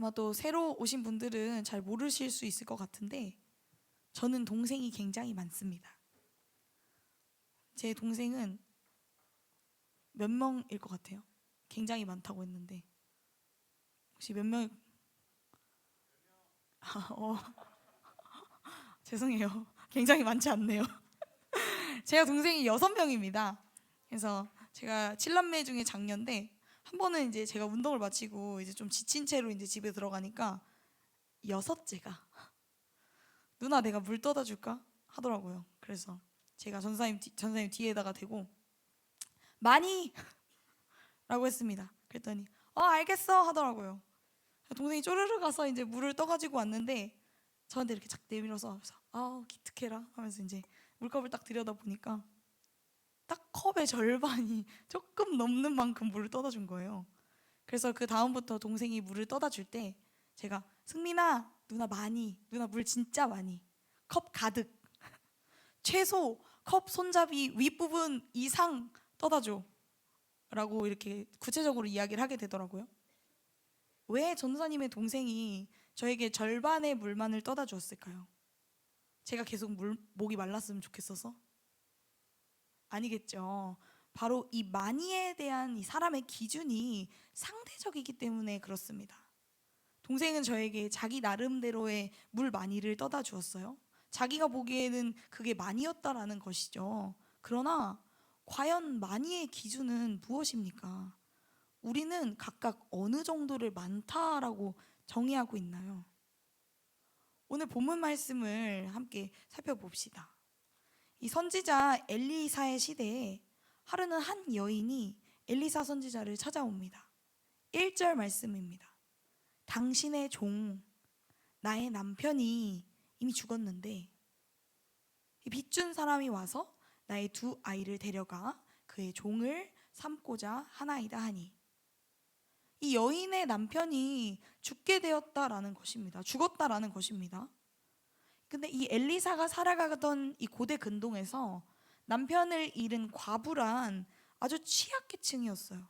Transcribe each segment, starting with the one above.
아마 또 새로 오신 분들은 잘 모르실 수 있을 것 같은데 저는 동생이 굉장히 많습니다. 제 동생은 몇 명일 것 같아요? 굉장히 많다고 했는데 혹시 몇 명? 어, 죄송해요. 굉장히 많지 않네요. 제가 동생이 6명입니다. 그래서 제가 7남매 중에 장녀인데 한 번은 이제 제가 운동을 마치고 이제 좀 지친 채로 이제 집에 들어가니까 여섯째가 누나 내가 물 떠다 줄까 하더라고요. 그래서 제가 전사님 뒤에다가 대고 많이 라고 했습니다. 그랬더니 알겠어 하더라고요. 동생이 쪼르르 가서 이제 물을 떠가지고 왔는데 저한테 이렇게 착 내밀어서 기특해라 하면서 이제 물컵을 딱 들여다 보니까 딱 컵의 절반이 조금 넘는 만큼 물을 떠다 준 거예요. 그래서 그 다음부터 동생이 물을 떠다 줄 때 제가 승민아 누나 많이, 누나 물 진짜 많이, 컵 가득, 최소 컵 손잡이 윗부분 이상 떠다 줘 라고 이렇게 구체적으로 이야기를 하게 되더라고요. 왜 전도사님의 동생이 저에게 절반의 물만을 떠다 주었을까요? 제가 계속 목이 말랐으면 좋겠어서? 아니겠죠. 바로 이 많이에 대한 이 사람의 기준이 상대적이기 때문에 그렇습니다. 동생은 저에게 자기 나름대로의 물 많이를 떠다 주었어요. 자기가 보기에는 그게 많이였다라는 것이죠. 그러나 과연 많이의 기준은 무엇입니까? 우리는 각각 어느 정도를 많다라고 정의하고 있나요? 오늘 본문 말씀을 함께 살펴봅시다. 이 선지자 엘리사의 시대에 하루는 한 여인이 엘리사 선지자를 찾아옵니다. 1절 말씀입니다. 당신의 종, 나의 남편이 이미 죽었는데 이 빚준 사람이 와서 나의 2 아이를 데려가 그의 종을 삼고자 하나이다 하니, 이 여인의 남편이 죽게 되었다라는 것입니다. 죽었다라는 것입니다. 근데 이 엘리사가 살아가던 이 고대 근동에서 남편을 잃은 과부란 아주 취약계층이었어요.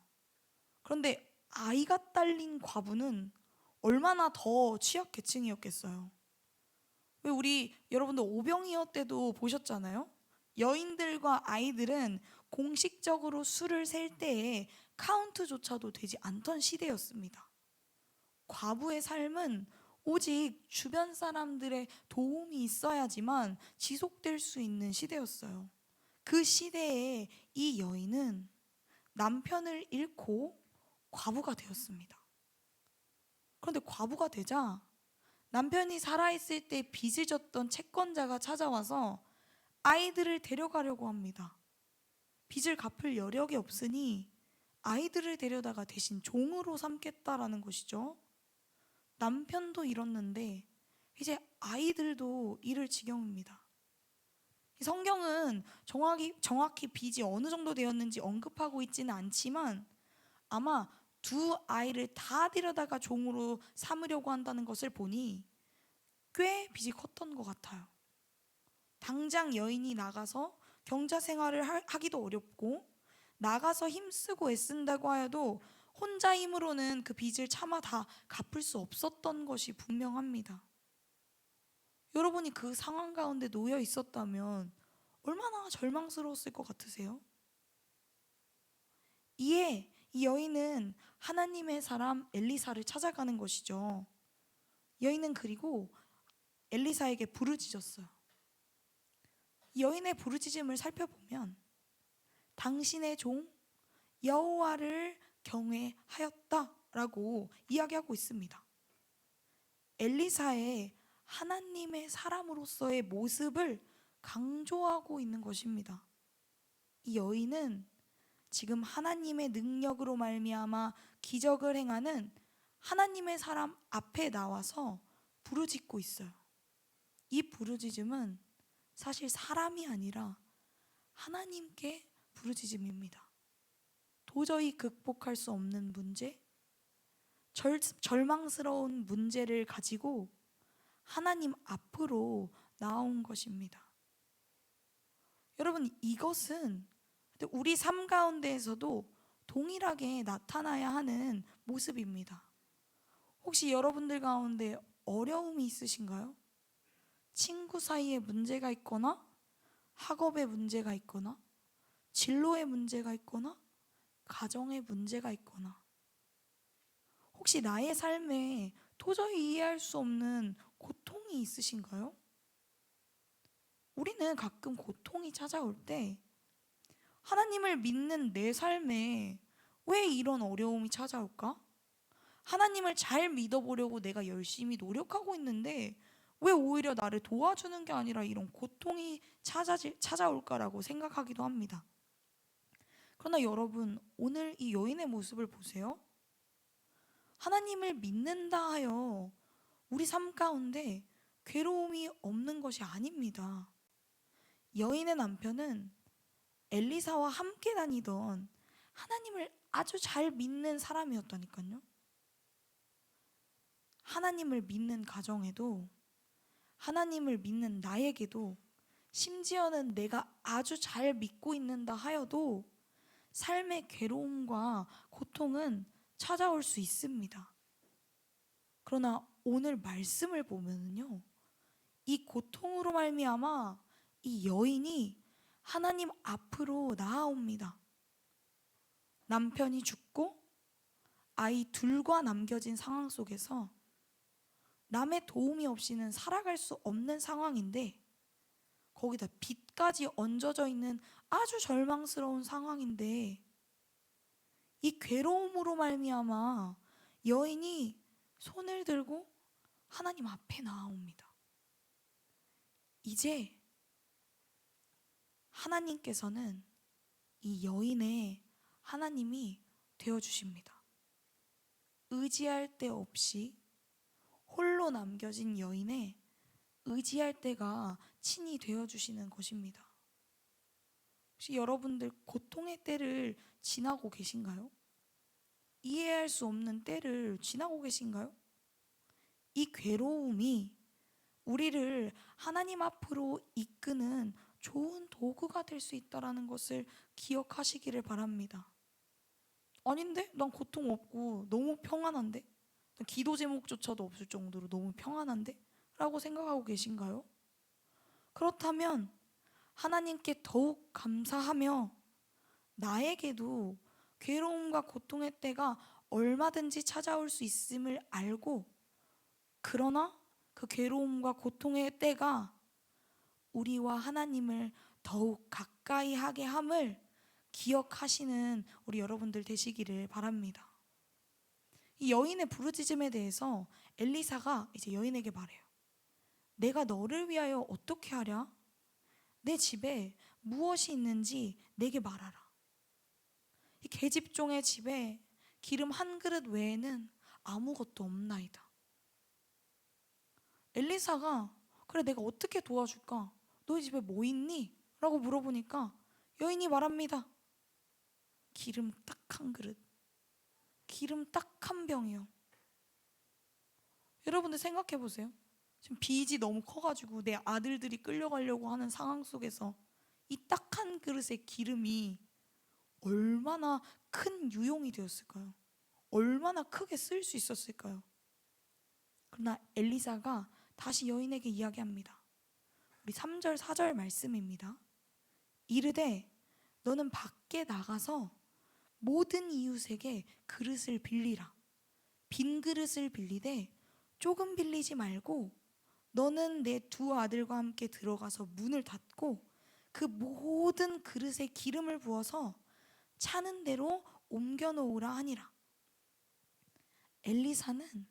그런데 아이가 딸린 과부는 얼마나 더 취약계층이었겠어요. 왜 우리 여러분들 오병이어 때도 보셨잖아요. 여인들과 아이들은 공식적으로 수를 셀 때에 카운트조차도 되지 않던 시대였습니다. 과부의 삶은 오직 주변 사람들의 도움이 있어야지만 지속될 수 있는 시대였어요. 그 시대에 이 여인은 남편을 잃고 과부가 되었습니다. 그런데 과부가 되자 남편이 살아있을 때 빚을 졌던 채권자가 찾아와서 아이들을 데려가려고 합니다. 빚을 갚을 여력이 없으니 아이들을 데려다가 대신 종으로 삼겠다라는 것이죠. 남편도 잃었는데 이제 아이들도 잃을 지경입니다. 성경은 정확히 빚이 어느 정도 되었는지 언급하고 있지는 않지만 아마 2 아이를 다 데려다가 종으로 삼으려고 한다는 것을 보니 꽤 빚이 컸던 것 같아요. 당장 여인이 나가서 경자 생활을 하기도 어렵고 나가서 힘쓰고 애쓴다고 하여도 혼자 힘으로는 그 빚을 차마 다 갚을 수 없었던 것이 분명합니다. 여러분이 그 상황 가운데 놓여 있었다면 얼마나 절망스러웠을 것 같으세요? 이에 이 여인은 하나님의 사람 엘리사를 찾아가는 것이죠. 여인은 그리고 엘리사에게 부르짖었어요. 이 여인의 부르짖음을 살펴보면 당신의 종 여호와를 경외하였다라고 이야기하고 있습니다. 엘리사의 하나님의 사람으로서의 모습을 강조하고 있는 것입니다. 이 여인은 지금 하나님의 능력으로 말미암아 기적을 행하는 하나님의 사람 앞에 나와서 부르짖고 있어요. 이 부르짖음은 사실 사람이 아니라 하나님께 부르짖음입니다. 도저히 극복할 수 없는 문제, 절망스러운 문제를 가지고 하나님 앞으로 나온 것입니다. 여러분, 이것은 우리 삶 가운데에서도 동일하게 나타나야 하는 모습입니다. 혹시 여러분들 가운데 어려움이 있으신가요? 친구 사이에 문제가 있거나, 학업에 문제가 있거나, 진로에 문제가 있거나, 가정에 문제가 있거나, 혹시 나의 삶에 도저히 이해할 수 없는 고통이 있으신가요? 우리는 가끔 고통이 찾아올 때 하나님을 믿는 내 삶에 왜 이런 어려움이 찾아올까? 하나님을 잘 믿어보려고 내가 열심히 노력하고 있는데 왜 오히려 나를 도와주는 게 아니라 이런 고통이 찾아올까라고 생각하기도 합니다. 그러나 여러분, 오늘 이 여인의 모습을 보세요. 하나님을 믿는다 하여 우리 삶 가운데 괴로움이 없는 것이 아닙니다. 여인의 남편은 엘리사와 함께 다니던 하나님을 아주 잘 믿는 사람이었다니까요. 하나님을 믿는 가정에도, 하나님을 믿는 나에게도, 심지어는 내가 아주 잘 믿고 있는다 하여도 삶의 괴로움과 고통은 찾아올 수 있습니다. 그러나 오늘 말씀을 보면요, 이 고통으로 말미암아 이 여인이 하나님 앞으로 나아옵니다. 남편이 죽고 아이 둘과 남겨진 상황 속에서 남의 도움이 없이는 살아갈 수 없는 상황인데, 거기다 빚까지 얹어져 있는 아주 절망스러운 상황인데, 이 괴로움으로 말미암아 여인이 손을 들고 하나님 앞에 나아옵니다. 이제 하나님께서는 이 여인의 하나님이 되어주십니다. 의지할 데 없이 홀로 남겨진 여인의 의지할 때가 친히 되어주시는 것입니다. 혹시 여러분들 고통의 때를 지나고 계신가요? 이해할 수 없는 때를 지나고 계신가요? 이 괴로움이 우리를 하나님 앞으로 이끄는 좋은 도구가 될 수 있다는 것을 기억하시기를 바랍니다. 아닌데? 난 고통 없고 너무 평안한데? 기도 제목조차도 없을 정도로 너무 평안한데? 라고 생각하고 계신가요? 그렇다면 하나님께 더욱 감사하며 나에게도 괴로움과 고통의 때가 얼마든지 찾아올 수 있음을 알고, 그러나 그 괴로움과 고통의 때가 우리와 하나님을 더욱 가까이 하게 함을 기억하시는 우리 여러분들 되시기를 바랍니다. 이 여인의 부르짖음에 대해서 엘리사가 이제 여인에게 말해요. 내가 너를 위하여 어떻게 하랴? 내 집에 무엇이 있는지 내게 말하라. 이 계집종의 집에 기름 한 그릇 외에는 아무것도 없나이다. 엘리사가 그래 내가 어떻게 도와줄까? 너희 집에 뭐 있니? 라고 물어보니까 여인이 말합니다. 기름 딱 한 그릇, 기름 딱 한 병이요. 여러분들 생각해 보세요. 지금 빚이 너무 커가지고 내 아들들이 끌려가려고 하는 상황 속에서 이 딱 한 그릇의 기름이 얼마나 큰 유용이 되었을까요? 얼마나 크게 쓸 수 있었을까요? 그러나 엘리사가 다시 여인에게 이야기합니다. 우리 3절 4절 말씀입니다. 이르되 너는 밖에 나가서 모든 이웃에게 그릇을 빌리라. 빈 그릇을 빌리되 조금 빌리지 말고 너는 내 두 아들과 함께 들어가서 문을 닫고 그 모든 그릇에 기름을 부어서 차는 대로 옮겨 놓으라 하니라. 엘리사는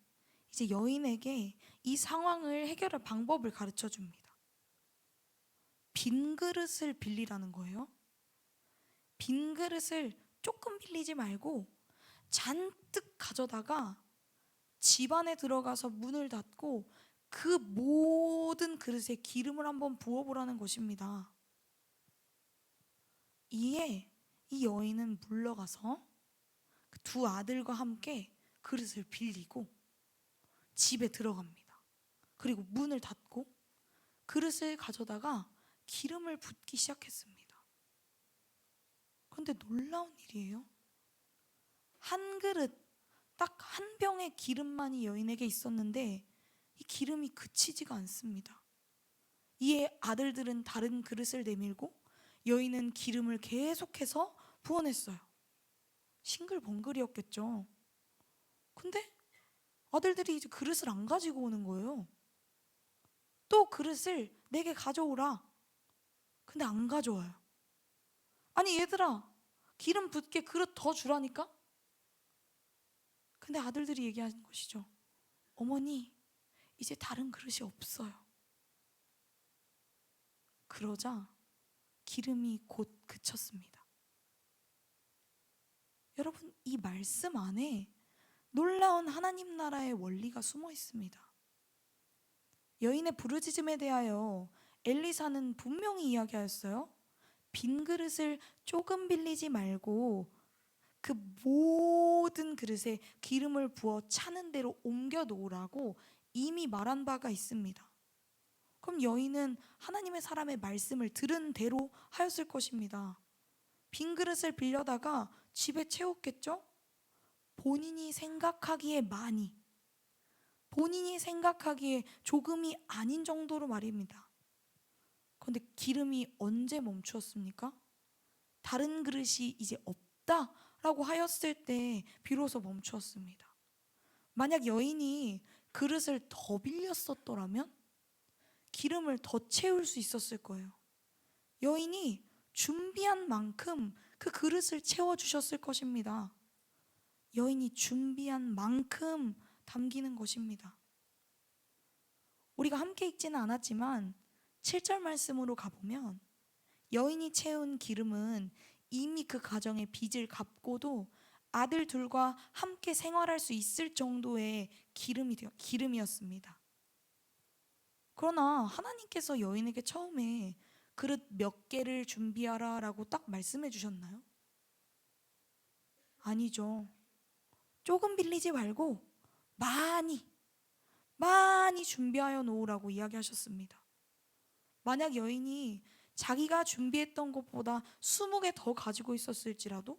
이제 여인에게 이 상황을 해결할 방법을 가르쳐 줍니다. 빈 그릇을 빌리라는 거예요. 빈 그릇을 조금 빌리지 말고 잔뜩 가져다가 집 안에 들어가서 문을 닫고 그 모든 그릇에 기름을 한번 부어보라는 것입니다. 이에 이 여인은 물러가서 그 두 아들과 함께 그릇을 빌리고 집에 들어갑니다. 그리고 문을 닫고 그릇을 가져다가 기름을 붓기 시작했습니다. 그런데 놀라운 일이에요. 한 그릇 딱 한 병의 기름만이 여인에게 있었는데 이 기름이 그치지가 않습니다. 이에 아들들은 다른 그릇을 내밀고 여인은 기름을 계속해서 부어냈어요. 싱글벙글이었겠죠. 근데 아들들이 이제 그릇을 안 가지고 오는 거예요. 또 그릇을 내게 가져오라. 근데 안 가져와요. 아니 얘들아, 기름 붓게 그릇 더 주라니까? 근데 아들들이 얘기하는 것이죠. 어머니, 이제 다른 그릇이 없어요. 그러자 기름이 곧 그쳤습니다. 여러분, 이 말씀 안에 놀라운 하나님 나라의 원리가 숨어 있습니다. 여인의 부르짖음에 대하여 엘리사는 분명히 이야기하였어요. 빈 그릇을 조금 빌리지 말고 그 모든 그릇에 기름을 부어 차는 대로 옮겨 놓으라고 이미 말한 바가 있습니다. 그럼 여인은 하나님의 사람의 말씀을 들은 대로 하였을 것입니다. 빈 그릇을 빌려다가 집에 채웠겠죠? 본인이 생각하기에 많이, 본인이 생각하기에 조금이 아닌 정도로 말입니다. 그런데 기름이 언제 멈추었습니까? 다른 그릇이 이제 없다라고 하였을 때 비로소 멈추었습니다. 만약 여인이 그릇을 더 빌렸었더라면 기름을 더 채울 수 있었을 거예요. 여인이 준비한 만큼 그 그릇을 채워주셨을 것입니다. 여인이 준비한 만큼 담기는 것입니다. 우리가 함께 읽지는 않았지만 7절 말씀으로 가보면 여인이 채운 기름은 이미 그 가정의 빚을 갚고도 아들 둘과 함께 생활할 수 있을 정도의 기름이었습니다. 그러나 하나님께서 여인에게 처음에 그릇 몇 개를 준비하라 라고 딱 말씀해 주셨나요? 아니죠. 조금 빌리지 말고 많이 준비하여 놓으라고 이야기하셨습니다. 만약 여인이 자기가 준비했던 것보다 20개 더 가지고 있었을지라도,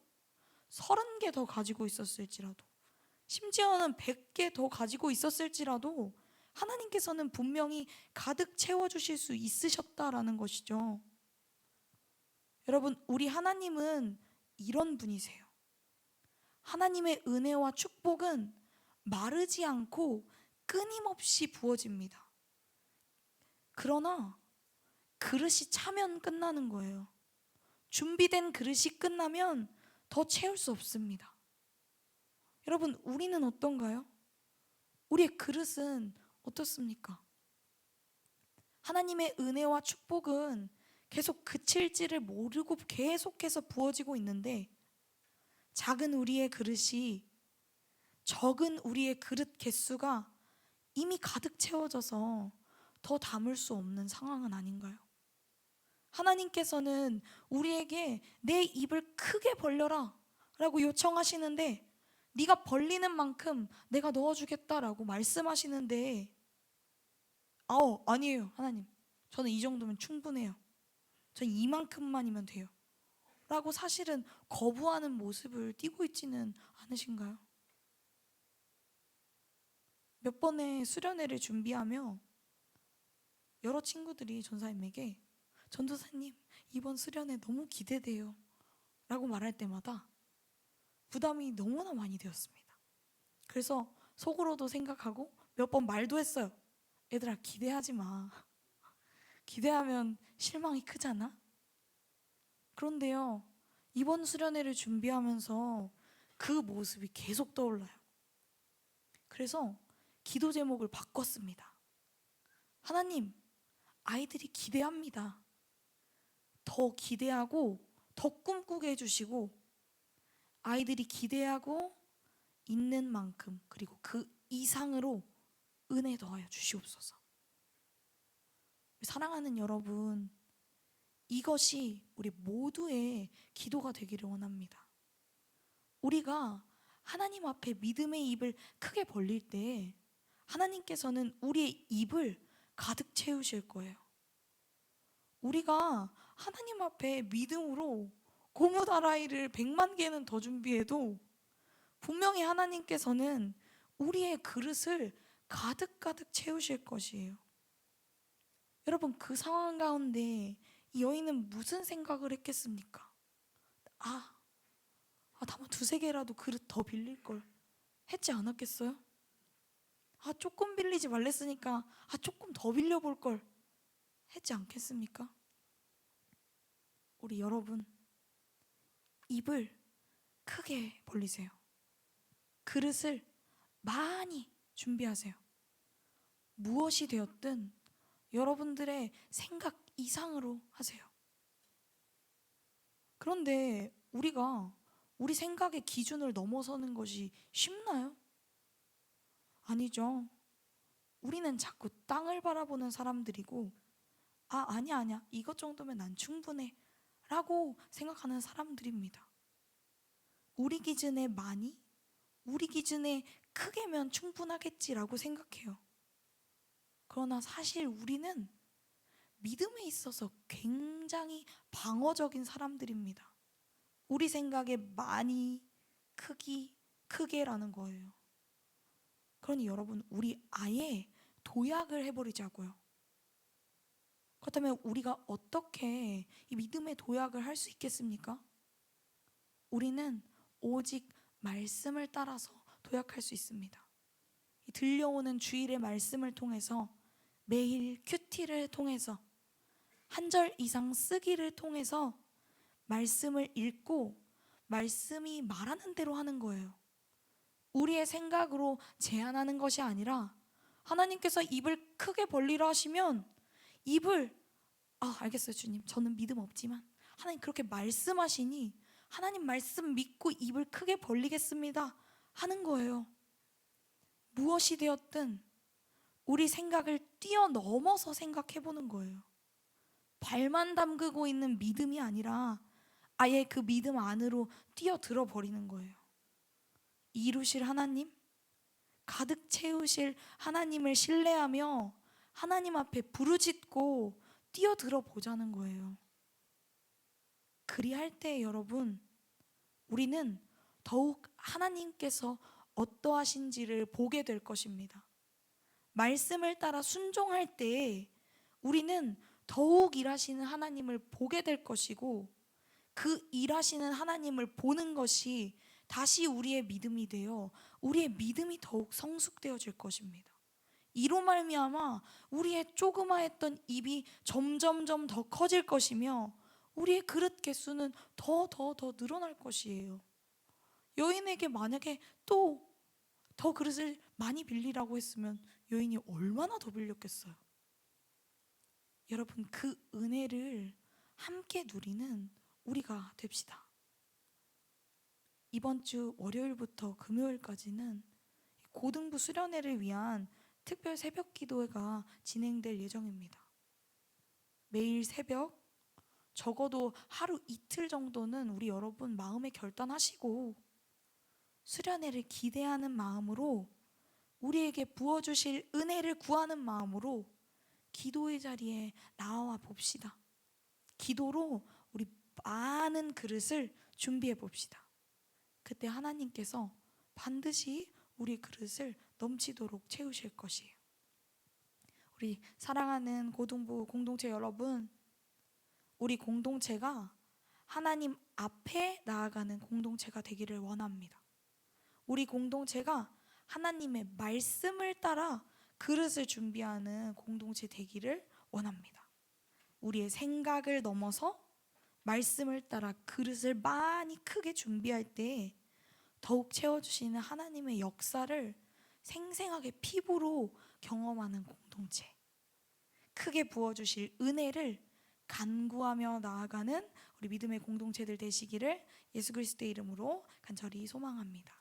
30개 더 가지고 있었을지라도, 심지어는 100개 더 가지고 있었을지라도 하나님께서는 분명히 가득 채워주실 수 있으셨다라는 것이죠. 여러분, 우리 하나님은 이런 분이세요. 하나님의 은혜와 축복은 마르지 않고 끊임없이 부어집니다. 그러나 그릇이 차면 끝나는 거예요. 준비된 그릇이 끝나면 더 채울 수 없습니다. 여러분, 우리는 어떤가요? 우리의 그릇은 어떻습니까? 하나님의 은혜와 축복은 계속 그칠지를 모르고 계속해서 부어지고 있는데 작은 우리의 그릇이 적은 우리의 그릇 개수가 이미 가득 채워져서 더 담을 수 없는 상황은 아닌가요? 하나님께서는 우리에게 내 입을 크게 벌려라 라고 요청하시는데 네가 벌리는 만큼 내가 넣어주겠다라고 말씀하시는데 아니에요 하나님, 저는 이 정도면 충분해요, 전 이만큼만이면 돼요 라고 사실은 거부하는 모습을 띠고 있지는 않으신가요? 몇 번의 수련회를 준비하며 여러 친구들이 전사님에게 전도사님 이번 수련회 너무 기대돼요 라고 말할 때마다 부담이 너무나 많이 되었습니다. 그래서 속으로도 생각하고 몇 번 말도 했어요. 얘들아, 기대하지 마. 기대하면 실망이 크잖아. 그런데요, 이번 수련회를 준비하면서 그 모습이 계속 떠올라요. 그래서 기도 제목을 바꿨습니다. 하나님, 아이들이 기대합니다. 더 기대하고 더 꿈꾸게 해주시고 아이들이 기대하고 있는 만큼 그리고 그 이상으로 은혜 더하여 주시옵소서. 사랑하는 여러분, 이것이 우리 모두의 기도가 되기를 원합니다. 우리가 하나님 앞에 믿음의 입을 크게 벌릴 때 하나님께서는 우리의 입을 가득 채우실 거예요. 우리가 하나님 앞에 믿음으로 고무다라이를 100만 개는 더 준비해도 분명히 하나님께서는 우리의 그릇을 가득가득 채우실 것이에요. 여러분, 그 상황 가운데 이 여인은 무슨 생각을 했겠습니까? 다만 두세 개라도 그릇 더 빌릴 걸 했지 않았겠어요? 조금 빌리지 말랬으니까 조금 더 빌려볼 걸 했지 않겠습니까? 우리 여러분, 입을 크게 벌리세요. 그릇을 많이 준비하세요. 무엇이 되었든 여러분들의 생각 이상으로 하세요. 그런데 우리가 우리 생각의 기준을 넘어서는 것이 쉽나요? 아니죠. 우리는 자꾸 땅을 바라보는 사람들이고, 아니야. 이것 정도면 난 충분해 라고 생각하는 사람들입니다. 우리 기준에 많이, 우리 기준에 크게면 충분하겠지라고 생각해요. 그러나 사실 우리는 믿음에 있어서 굉장히 방어적인 사람들입니다. 우리 생각에 많이, 크게라는 거예요. 그러니 여러분, 우리 아예 도약을 해버리자고요. 그렇다면 우리가 어떻게 이 믿음의 도약을 할 수 있겠습니까? 우리는 오직 말씀을 따라서 도약할 수 있습니다. 들려오는 주일의 말씀을 통해서, 매일 큐티를 통해서, 한 절 이상 쓰기를 통해서 말씀을 읽고 말씀이 말하는 대로 하는 거예요. 우리의 생각으로 제안하는 것이 아니라, 하나님께서 입을 크게 벌리라 하시면 입을 알겠어요 주님, 저는 믿음 없지만 하나님 그렇게 말씀하시니 하나님 말씀 믿고 입을 크게 벌리겠습니다 하는 거예요. 무엇이 되었든 우리 생각을 뛰어넘어서 생각해보는 거예요. 발만 담그고 있는 믿음이 아니라 아예 그 믿음 안으로 뛰어들어 버리는 거예요. 이루실 하나님, 가득 채우실 하나님을 신뢰하며 하나님 앞에 부르짖고 뛰어들어 보자는 거예요. 그리할 때 여러분, 우리는 더욱 하나님께서 어떠하신지를 보게 될 것입니다. 말씀을 따라 순종할 때 우리는 더욱 일하시는 하나님을 보게 될 것이고, 그 일하시는 하나님을 보는 것이 다시 우리의 믿음이 되어 우리의 믿음이 더욱 성숙되어질 것입니다. 이로 말미암아 우리의 조그마했던 입이 점점점 더 커질 것이며 우리의 그릇 개수는 더 늘어날 것이에요. 여인에게 만약에 또 더 그릇을 많이 빌리라고 했으면 여인이 얼마나 더 빌렸겠어요. 여러분, 그 은혜를 함께 누리는 우리가 됩시다. 이번 주 월요일부터 금요일까지는 고등부 수련회를 위한 특별 새벽 기도회가 진행될 예정입니다. 매일 새벽 적어도 하루 이틀 정도는 우리 여러분 마음에 결단하시고 수련회를 기대하는 마음으로, 우리에게 부어주실 은혜를 구하는 마음으로 기도의 자리에 나와 봅시다. 기도로 우리 많은 그릇을 준비해 봅시다. 그때 하나님께서 반드시 우리 그릇을 넘치도록 채우실 것이에요. 우리 사랑하는 고등부 공동체 여러분, 우리 공동체가 하나님 앞에 나아가는 공동체가 되기를 원합니다. 우리 공동체가 하나님의 말씀을 따라 그릇을 준비하는 공동체 되기를 원합니다. 우리의 생각을 넘어서 말씀을 따라 그릇을 많이 크게 준비할 때 더욱 채워주시는 하나님의 역사를 생생하게 피부로 경험하는 공동체, 크게 부어주실 은혜를 간구하며 나아가는 우리 믿음의 공동체들 되시기를 예수 그리스도의 이름으로 간절히 소망합니다.